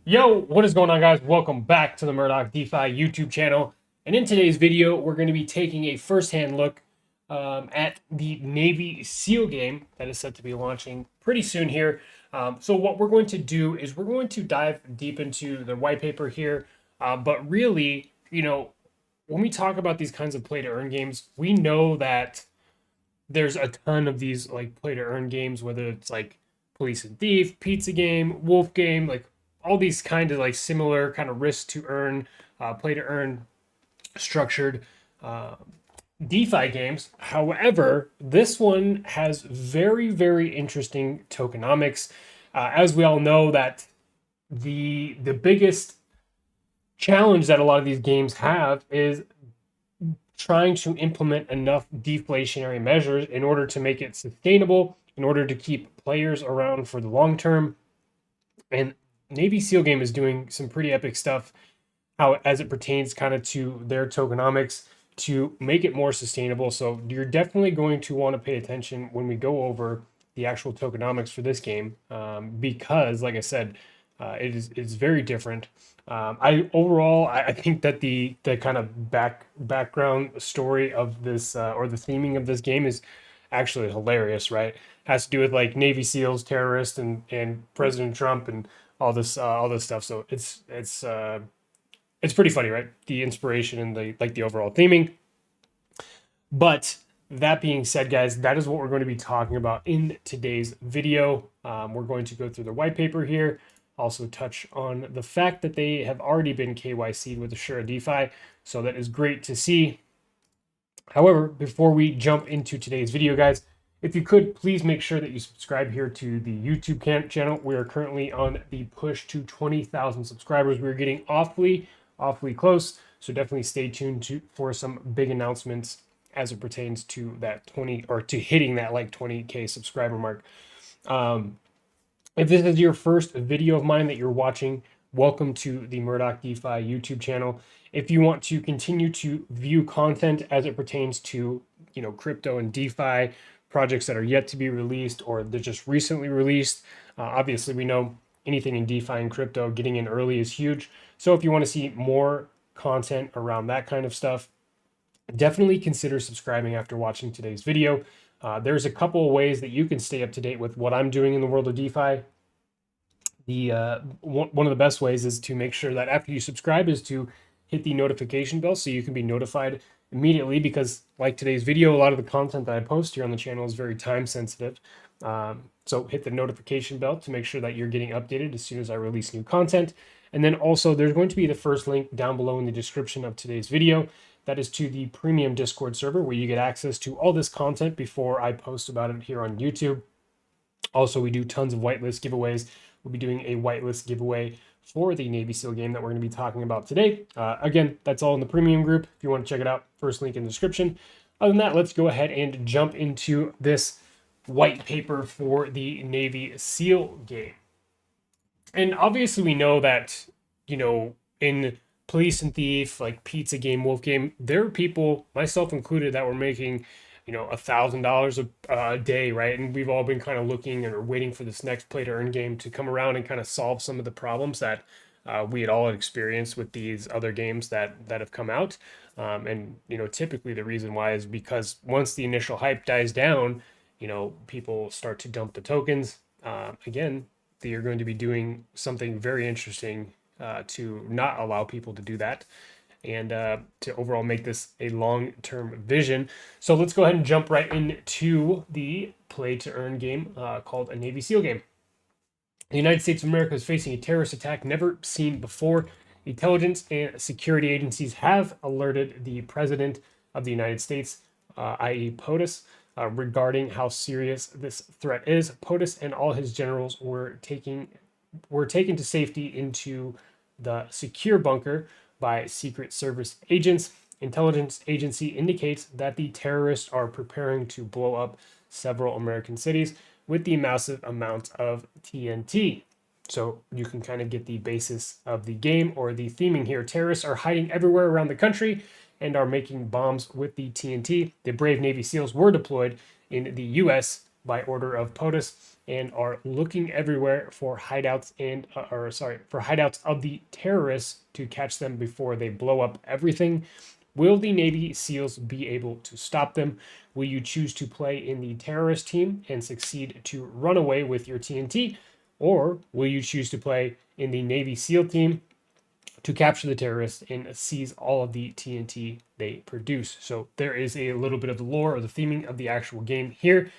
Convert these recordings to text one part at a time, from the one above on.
Yo, what is going on, guys? Welcome back to the Murdoch DeFi YouTube channel. And in today's video, we're going to be taking a first-hand look at the Navy SEAL game that is set to be launching pretty soon here. So what we're going to do is we're going to dive deep into the white paper here. But really, when we talk about these kinds of play-to-earn games, we know that there's a ton of these like play-to-earn games, whether it's like Police and Thief, Pizza Game, Wolf Game, like all these kind of like similar kind of risk to earn, play to earn structured uh, DeFi games. However, this one has very, very interesting tokenomics. As we all know, that the biggest challenge that a lot of these games have is trying to implement enough deflationary measures in order to make it sustainable, in order to keep players around for the long term. And Navy SEAL game is doing some pretty epic stuff how as it pertains kind of to their tokenomics to make it more sustainable. So you're definitely going to want to pay attention when we go over the actual tokenomics for this game, because, like I said, it's very different. I think that the kind of background story of this, or the theming of this game is actually hilarious, right? Has to do with like Navy SEALs, terrorists, and President Trump and all this stuff. So it's pretty funny, right? The inspiration and the overall theming. But that being said, guys, that is what we're going to be talking about in today's video. We're going to go through the white paper here, also touch on the fact that they have already been KYC'd with Assura DeFi. So that is great to see. However, before we jump into today's video, guys, if you could, please make sure that you subscribe here to the YouTube channel. We are currently on the push to 20,000 subscribers. We're getting awfully close. So definitely stay tuned for some big announcements as it pertains to that 20 or to hitting that like 20K subscriber mark. If this is your first video of mine that you're watching, welcome to the Murdoch DeFi YouTube channel. If you want to continue to view content as it pertains to, crypto and DeFi projects that are yet to be released or they're just recently released, obviously we know anything in DeFi and crypto, getting in early is huge. So if you want to see more content around that kind of stuff, definitely consider subscribing after watching today's video. There's a couple of ways that you can stay up to date with what I'm doing in the world of DeFi. One of the best ways is to make sure that after you subscribe is to hit the notification bell so you can be notified immediately, because like today's video, a lot of the content that I post here on the channel is very time sensitive. So hit the notification bell to make sure that you're getting updated as soon as I release new content. And then also there's going to be the first link down below in the description of today's video. That is to the premium Discord server where you get access to all this content before I post about it here on YouTube. Also, we do tons of whitelist giveaways. We'll be doing a whitelist giveaway for the Navy SEAL game that we're going to be talking about today. Again, that's all in the premium group. If you want to check it out, first link in the description. Other than that, let's go ahead and jump into this white paper for the Navy SEAL game. And obviously we know that, in Police and Thief, like Pizza Game, Wolf Game, there are people, myself included, that were making, $1,000 a day, right? And we've all been kind of looking and are waiting for this next play to earn game to come around and kind of solve some of the problems that we had all experienced with these other games that have come out. And typically the reason why is because once the initial hype dies down, people start to dump the tokens. Again, you're going to be doing something very interesting to not allow people to do that, and to overall make this a long-term vision. So let's go ahead and jump right into the play-to-earn game called a Navy SEAL game. The United States of America is facing a terrorist attack never seen before. Intelligence and security agencies have alerted the President of the United States, i.e. POTUS, regarding how serious this threat is. POTUS and all his generals were taken to safety into the secure bunker by Secret Service agents. Intelligence agency indicates that the terrorists are preparing to blow up several American cities with the massive amount of TNT. So you can kind of get the basis of the game or the theming here. Terrorists are hiding everywhere around the country and are making bombs with the TNT. The brave Navy SEALs were deployed in the U.S. by order of POTUS and are looking everywhere for hideouts for hideouts of the terrorists to catch them before they blow up everything. Will the Navy SEALs be able to stop them? Will you choose to play in the terrorist team and succeed to run away with your TNT? Or will you choose to play in the Navy SEAL team to capture the terrorists and seize all of the TNT they produce? So there is a little bit of the lore or the theming of the actual game here.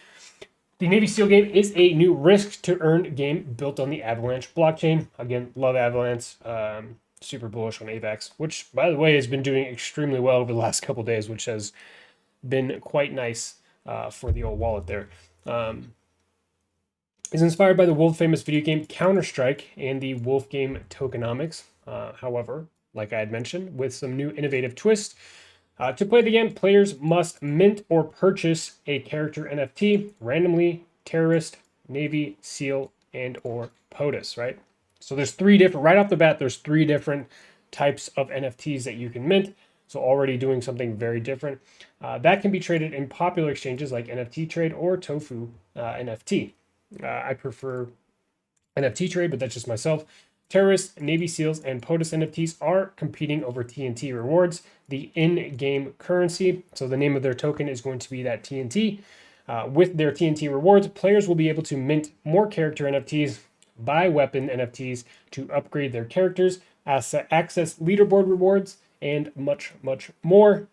The Navy SEAL game is a new risk to earn game built on the Avalanche blockchain. Again, love Avalanche. Super bullish on AVAX, which, by the way, has been doing extremely well over the last couple days, which has been quite nice for the old wallet there. Is inspired by the world famous video game Counter-Strike and the Wolf game Tokenomics. However, like I had mentioned, with some new innovative twists. To play the game, players must mint or purchase a character NFT randomly, terrorist, Navy, SEAL, and or POTUS, right? So there's right off the bat, there's 3 different types of NFTs that you can mint. So already doing something very different. That can be traded in popular exchanges like NFT Trade or Tofu NFT. I prefer NFT Trade, but that's just myself. Terrorists, Navy SEALs, and POTUS NFTs are competing over TNT rewards, the in-game currency. So the name of their token is going to be that TNT. With their TNT rewards, players will be able to mint more character NFTs, buy weapon NFTs to upgrade their characters, access leaderboard rewards, and much, much more.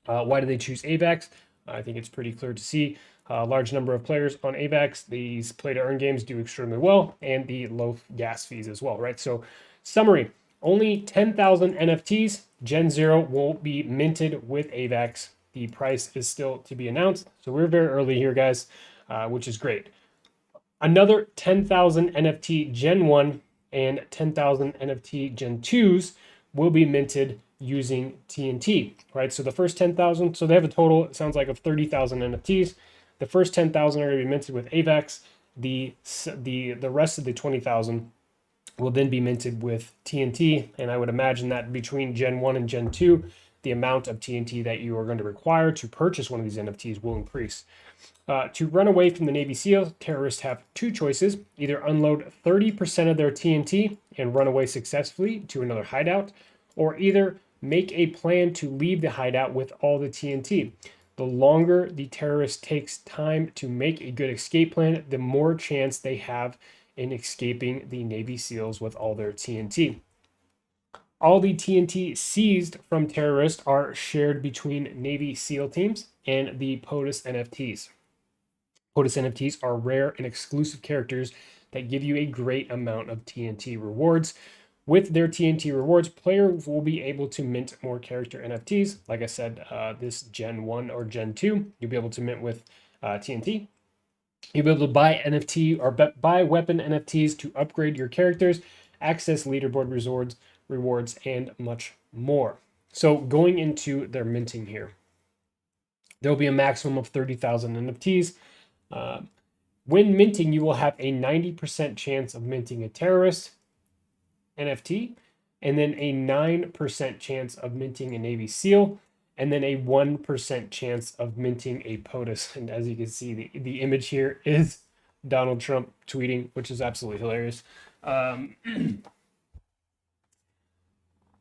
Why do they choose AVAX? I think it's pretty clear to see. A large number of players on AVAX. These play-to-earn games do extremely well, and the low gas fees as well, right? So, summary, only 10,000 NFTs. Gen 0 will be minted with AVAX. The price is still to be announced. So we're very early here, guys, which is great. Another 10,000 NFT Gen 1 and 10,000 NFT Gen 2s will be minted using TNT, right? So the first 10,000, so they have a total, it sounds like, of 30,000 NFTs. The first 10,000 are going to be minted with AVAX. The rest of the 20,000 will then be minted with TNT. And I would imagine that between Gen 1 and Gen 2, the amount of TNT that you are going to require to purchase one of these NFTs will increase. To run away from the Navy SEALs, terrorists have 2 choices. Either unload 30% of their TNT and run away successfully to another hideout, or either make a plan to leave the hideout with all the TNT. The longer the terrorist takes time to make a good escape plan, the more chance they have in escaping the Navy SEALs with all their TNT. All the TNT seized from terrorists are shared between Navy SEAL teams and the POTUS NFTs. POTUS NFTs are rare and exclusive characters that give you a great amount of TNT rewards. With their TNT rewards, players will be able to mint more character NFTs. Like I said, this Gen 1 or Gen 2, you'll be able to mint with TNT. You'll be able to buy NFT or buy weapon NFTs to upgrade your characters, access leaderboard rewards, and much more. So going into their minting here, there will be a maximum of 30,000 NFTs. When minting, you will have a 90% chance of minting a terrorist NFT, and then a 9% chance of minting a Navy SEAL, and then a 1% chance of minting a POTUS. And as you can see, the image here is Donald Trump tweeting, which is absolutely hilarious.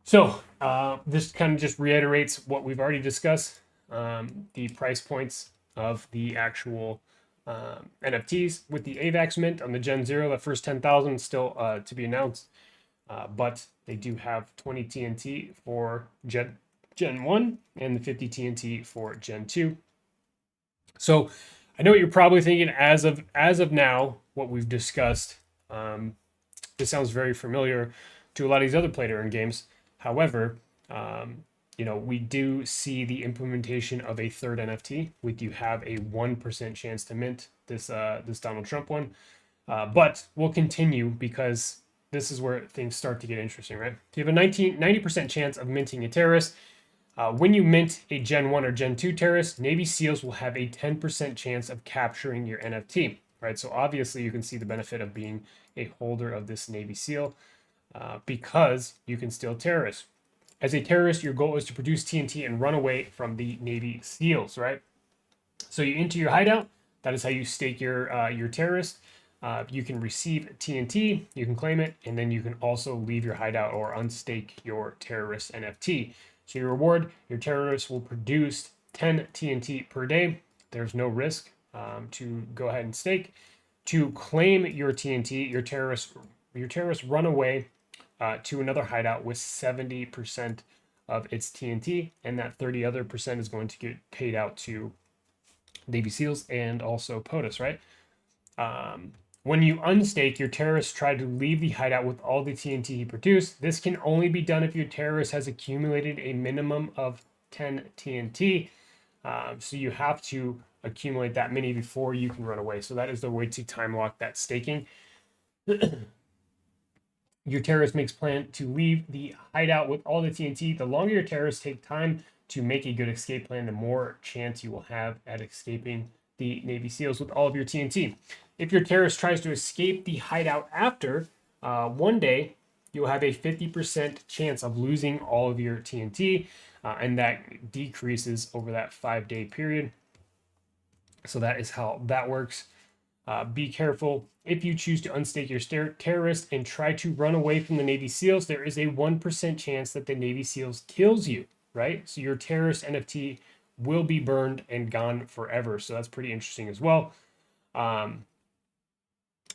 So this kind of just reiterates what we've already discussed, the price points of the actual NFTs with the AVAX mint on the Gen 0, the first 10,000 still to be announced. But they do have 20 TNT for Gen 1 and the 50 TNT for Gen 2. So I know what you're probably thinking as of now, what we've discussed. This sounds very familiar to a lot of these other play-to-earn games. However, we do see the implementation of a third NFT. We do have a 1% chance to mint this Donald Trump one. But we'll continue because this is where things start to get interesting, right? So you have a 90% chance of minting a terrorist. When you mint a Gen 1 or Gen 2 terrorist, Navy SEALs will have a 10% chance of capturing your NFT, right? So obviously you can see the benefit of being a holder of this Navy SEAL because you can steal terrorists. As a terrorist, your goal is to produce TNT and run away from the Navy SEALs, right? So you enter your hideout. That is how you stake your terrorist. You can receive TNT, you can claim it, and then you can also leave your hideout or unstake your terrorist NFT. So your reward, your terrorist will produce 10 TNT per day. There's no risk to go ahead and stake. To claim your TNT, your terrorists run away to another hideout with 70% of its TNT, and that 30 other percent is going to get paid out to Navy SEALs and also POTUS, right? When you unstake, your terrorist try to leave the hideout with all the TNT he produced. This can only be done if your terrorist has accumulated a minimum of 10 TNT. So you have to accumulate that many before you can run away. So that is the way to time lock that staking. Your terrorist makes plan to leave the hideout with all the TNT. The longer your terrorists take time to make a good escape plan, the more chance you will have at escaping the Navy SEALs with all of your TNT. If your terrorist tries to escape the hideout after one day, you'll have a 50% chance of losing all of your TNT, and that decreases over that 5-day period. So that is how that works. Be careful. If you choose to unstake your terrorist and try to run away from the Navy SEALs, there is a 1% chance that the Navy SEALs kills you, right? So your terrorist NFT will be burned and gone forever. So that's pretty interesting as well.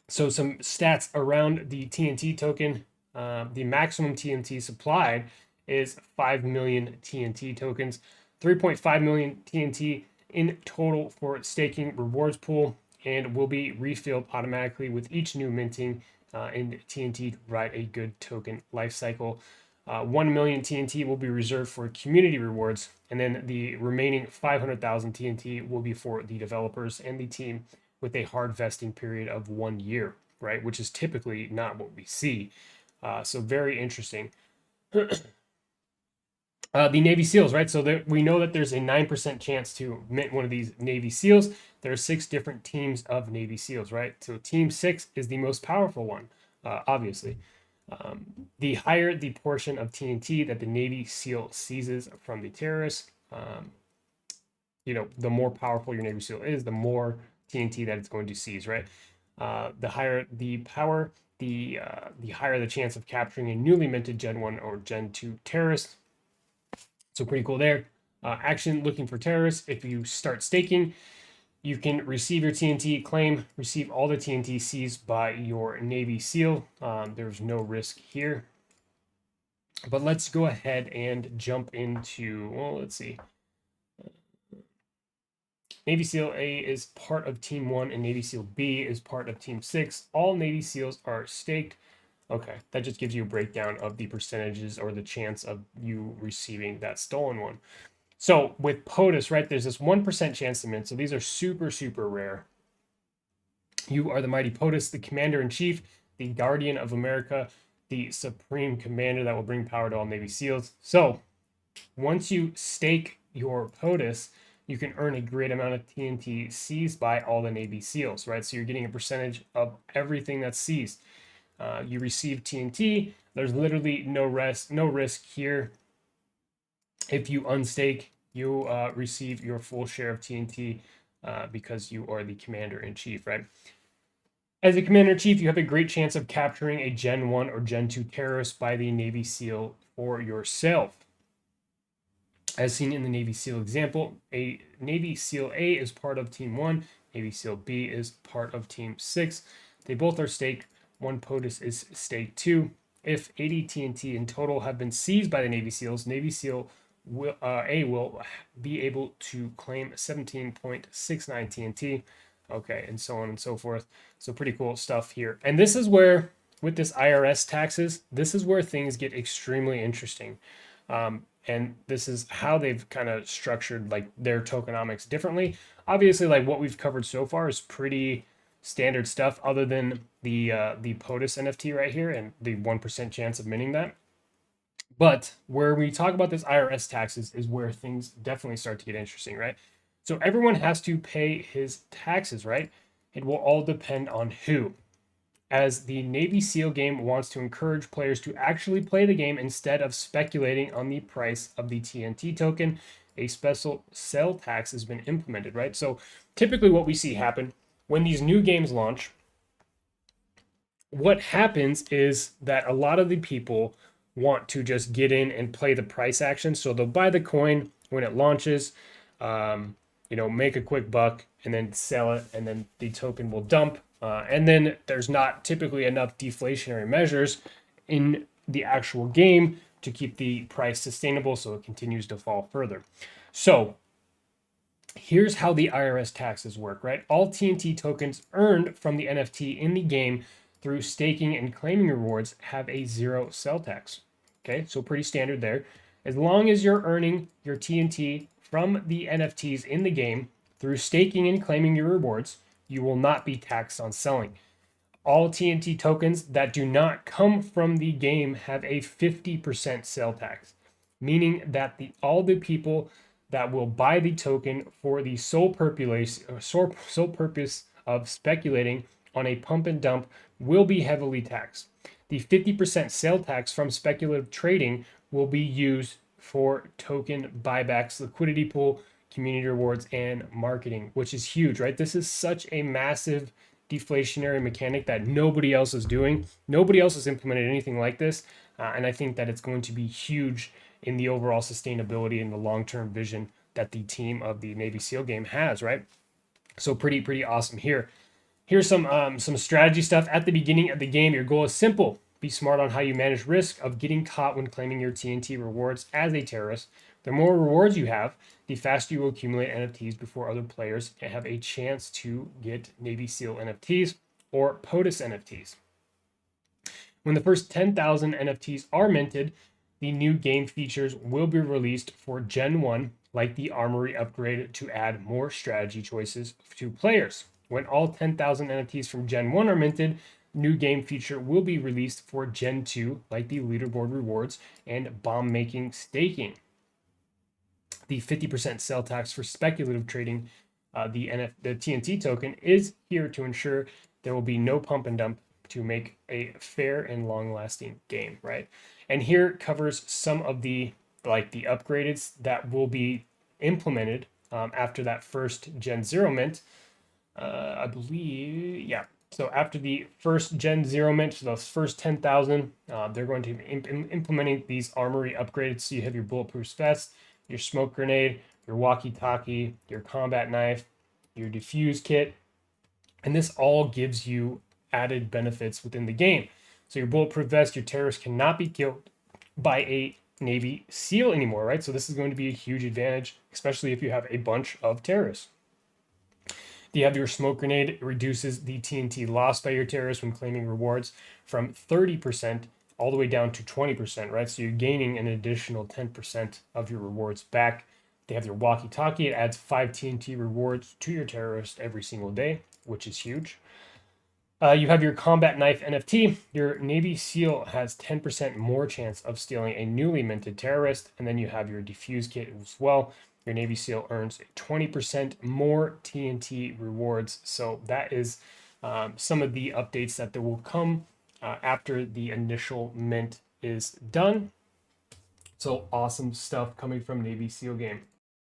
So some stats around the TNT token. The maximum TNT supplied is 5 million TNT tokens, 3.5 million TNT in total for staking rewards pool, and will be refilled automatically with each new minting in TNT to provide a good token life cycle. 1 million TNT will be reserved for community rewards, and then the remaining 500,000 TNT will be for the developers and the team with a hard vesting period of 1 year, right? Which is typically not what we see. So very interesting. The Navy SEALs, right? So we know that there's a 9% chance to mint one of these Navy SEALs. There are 6 different teams of Navy SEALs, right? So Team 6 is the most powerful one, obviously. The higher the portion of TNT that the Navy SEAL seizes from the terrorists, the more powerful your Navy SEAL is, the more TNT that it's going to seize, right? The higher the power, the higher the chance of capturing a newly minted Gen 1 or Gen 2 terrorist. So pretty cool there. Action looking for terrorists. If you start staking, you can receive your TNT, claim, receive all the TNT seized by your Navy SEAL. There's no risk here. But let's go ahead and jump into, well, let's see. Navy SEAL A is part of Team 1 and Navy SEAL B is part of Team 6. All Navy SEALs are staked. Okay, that just gives you a breakdown of the percentages or the chance of you receiving that stolen one. So with POTUS, right, there's this 1% chance to mint. So these are super, super rare. You are the mighty POTUS, the commander-in-chief, the guardian of America, the supreme commander that will bring power to all Navy SEALs. So once you stake your POTUS, you can earn a great amount of TNT seized by all the Navy SEALs, right? So you're getting a percentage of everything that's seized. You receive TNT. There's literally no risk here. If you unstake, you receive your full share of TNT because you are the commander-in-chief, right? As a commander-in-chief, you have a great chance of capturing a Gen 1 or Gen 2 terrorist by the Navy SEAL for yourself. As seen in the Navy SEAL example, a Navy SEAL A is part of Team 1, Navy SEAL B is part of Team 6. They both are staked. One POTUS is staked 2. If 80 TNT in total have been seized by the Navy SEALs, Navy SEAL A will be able to claim 17.69 TNT. Okay, and so on and so forth. So pretty cool stuff here. And this is where, with this IRS taxes, this is where things get extremely interesting. And this is how they've kind of structured like their tokenomics differently. Obviously, like what we've covered so far is pretty standard stuff, other than the POTUS NFT right here and the 1% chance of minting that. But where we talk about this IRS taxes is where things definitely start to get interesting, right? So everyone has to pay his taxes, right? It will all depend on who. As the Navy SEAL game wants to encourage players to actually play the game instead of speculating on the price of the TNT token, a special sell tax has been implemented, right? So typically what we see happen when these new games launch, what happens is that a lot of the people want to just get in and play the price action. So they'll buy the coin when it launches, make a quick buck and then sell it, and then the token will dump. And then there's not typically enough deflationary measures in the actual game to keep the price sustainable, so it continues to fall further. So here's how the IRS taxes work, right? All TNT tokens earned from the NFT in the game through staking and claiming rewards have a zero sell tax. Okay, so pretty standard there. As long as you're earning your TNT from the NFTs in the game through staking and claiming your rewards, you will not be taxed on selling. All TNT tokens that do not come from the game have a 50% sell tax, meaning that all the people that will buy the token for the sole purpose of speculating on a pump and dump will be heavily taxed. The 50% sale tax from speculative trading will be used for token buybacks, liquidity pool, community rewards, and marketing, which is huge, right? This is such a massive deflationary mechanic that nobody else is doing. Nobody else has implemented anything like this. And I think that it's going to be huge in the overall sustainability and the long-term vision that the team of the Navy SEAL game has, right? So pretty awesome here. Here's some strategy stuff at the beginning of the game. Your goal is simple: be smart on how you manage risk of getting caught when claiming your TNT rewards as a terrorist. The more rewards you have, the faster you will accumulate NFTs before other players have a chance to get Navy SEAL NFTs or POTUS NFTs. When the first 10,000 NFTs are minted, the new game features will be released for Gen 1, like the Armory upgrade to add more strategy choices to players. When all 10,000 NFTs from Gen 1 are minted, new game feature will be released for Gen 2, like the leaderboard rewards and bomb making staking. The 50% sell tax for speculative trading, the TNT token, is here to ensure there will be no pump and dump to make a fair and long-lasting game, right? And here covers some of the upgrades that will be implemented after that first Gen 0 mint. I believe, yeah. So after the first Gen 0 mint, so those first 10,000, they're going to be implementing these armory upgrades. So you have your bulletproof vest, your smoke grenade, your walkie-talkie, your combat knife, your defuse kit, and this all gives you added benefits within the game. So your bulletproof vest, your terrorist cannot be killed by a Navy SEAL anymore, right? So this is going to be a huge advantage, especially if you have a bunch of terrorists. You have your smoke grenade. It reduces the TNT lost by your terrorists when claiming rewards from 30% all the way down to 20%, right? So you're gaining an additional 10% of your rewards back. They have your walkie-talkie. It adds 5 TNT rewards to your terrorist every single day, which is huge. You have your combat knife NFT. Your Navy SEAL has 10% more chance of stealing a newly minted terrorist. And then you have your defuse kit as well. Your Navy SEAL earns 20% more TNT rewards. So that is some of the updates that will come after the initial mint is done. So awesome stuff coming from Navy SEAL game.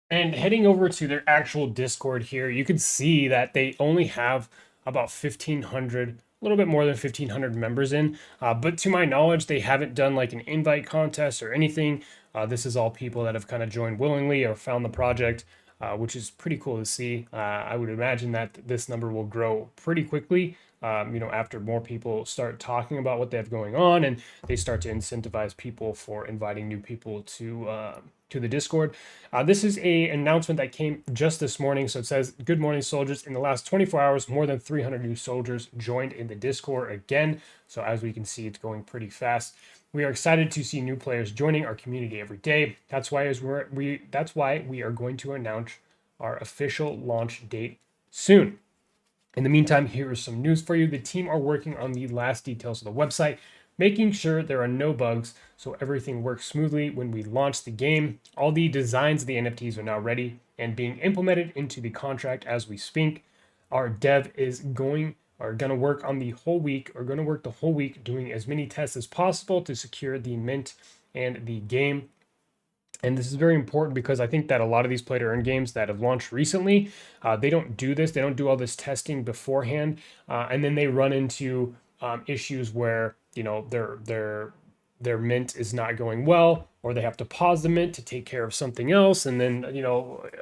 And heading over to their actual Discord here, you can see that they only have about 1,500, a little bit more than 1,500 members in. But to my knowledge, they haven't done like an invite contest or anything. This is all people that have kind of joined willingly or found the project, which is pretty cool to see. I would imagine that this number will grow pretty quickly. After more people start talking about what they have going on and they start to incentivize people for inviting new people to the Discord. This is an announcement that came just this morning. So it says, "Good morning, soldiers. In the last 24 hours, more than 300 new soldiers joined in the Discord again." So as we can see, it's going pretty fast. We are excited to see new players joining our community every day. That's why we are going to announce our official launch date soon. In the meantime, here is some news for you. The team are working on the last details of the website, making sure there are no bugs so everything works smoothly when we launch the game. All the designs of the NFTs are now ready and being implemented into the contract as we speak. Our dev is going to work the whole week doing as many tests as possible to secure the mint and the game. And this is very important because I think that a lot of these play to earn games that have launched recently, they don't do this. They don't do all this testing beforehand, and then they run into issues where their mint is not going well, or they have to pause the mint to take care of something else, and then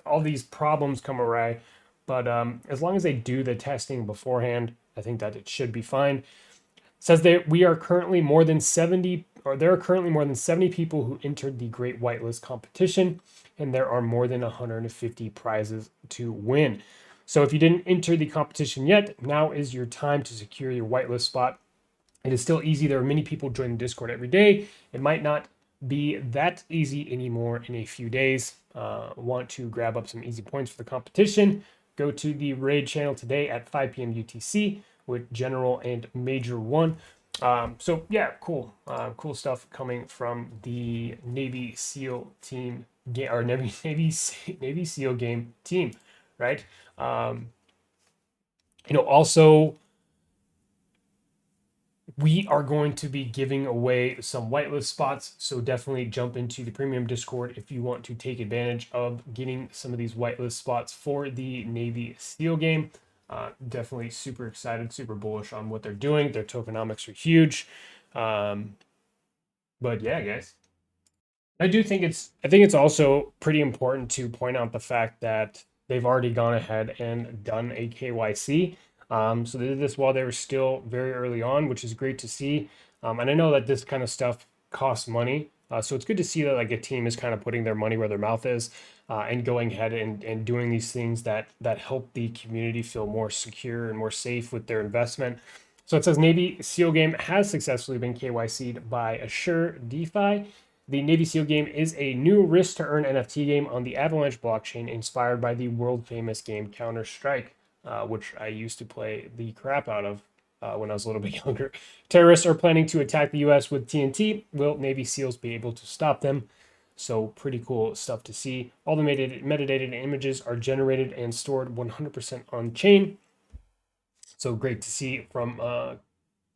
all these problems come awry. But as long as they do the testing beforehand, I think that it should be fine. Says that we are currently more than 70, or there are currently more than 70 people who entered the Great Whitelist competition, and there are more than 150 prizes to win. So if you didn't enter the competition yet, now is your time to secure your whitelist spot. It is still easy. There are many people joining Discord every day. It might not be that easy anymore in a few days. Want to grab up some easy points for the competition? Go to the raid channel today at 5 p.m. UTC with General and Major 1. So yeah, cool. Cool stuff coming from the Navy SEAL team game, or Navy SEAL game team, right? Also, we are going to be giving away some whitelist spots, so definitely jump into the premium Discord if you want to take advantage of getting some of these whitelist spots for the Navy SEAL game. Definitely super excited, super bullish on what they're doing. Their tokenomics are huge. But yeah, guys. I think it's also pretty important to point out the fact that they've already gone ahead and done a KYC. So they did this while they were still very early on, which is great to see. And I know that this kind of stuff costs money. So it's good to see that like a team is kind of putting their money where their mouth is, and going ahead and doing these things that help the community feel more secure and more safe with their investment. So it says Navy SEAL game has successfully been KYC'd by Assure DeFi. The Navy SEAL game is a new risk to earn NFT game on the Avalanche blockchain inspired by the world famous game Counter Strike, which I used to play the crap out of when I was a little bit younger. Terrorists are planning to attack the US with TNT. Will Navy SEALs be able to stop them? So, pretty cool stuff to see. All the metadata images are generated and stored 100% on chain. So, great to see from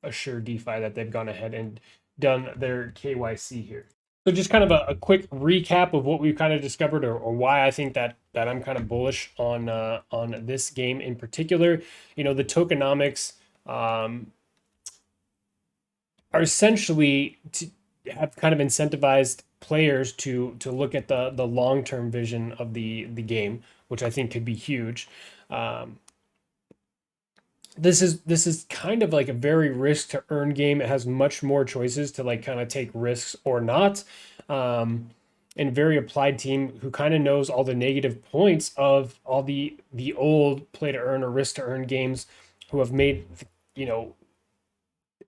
Assure DeFi that they've gone ahead and done their KYC here. So just kind of a quick recap of what we've kind of discovered, or why I think that I'm kind of bullish on this game in particular. The tokenomics are essentially to have kind of incentivized players to look at the long-term vision of the game, which I think could be huge. This is kind of like a very risk to earn game. It has much more choices to like kind of take risks or not. And very applied team who kind of knows all the negative points of all the old play to earn or risk to earn games, who have made,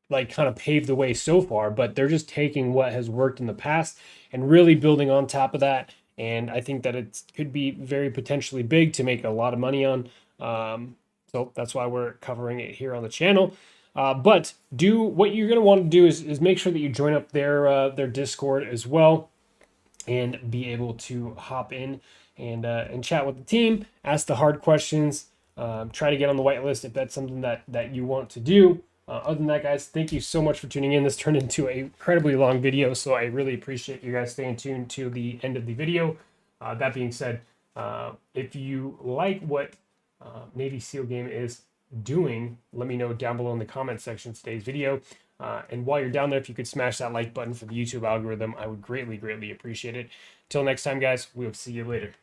like kind of paved the way so far, but they're just taking what has worked in the past and really building on top of that. And I think that it could be very potentially big to make a lot of money on. So that's why we're covering it here on the channel. But what you're going to want to do is make sure that you join up their Discord as well, and be able to hop in and chat with the team, ask the hard questions, try to get on the whitelist if that's something that you want to do. Other than that, guys, thank you so much for tuning in. This turned into an incredibly long video, so I really appreciate you guys staying tuned to the end of the video. That being said, if you like what Navy SEAL game is doing, let me know down below in the comment section of today's video. And while you're down there, if you could smash that like button for the YouTube algorithm, I would greatly, greatly appreciate it. Till next time, guys, we'll see you later.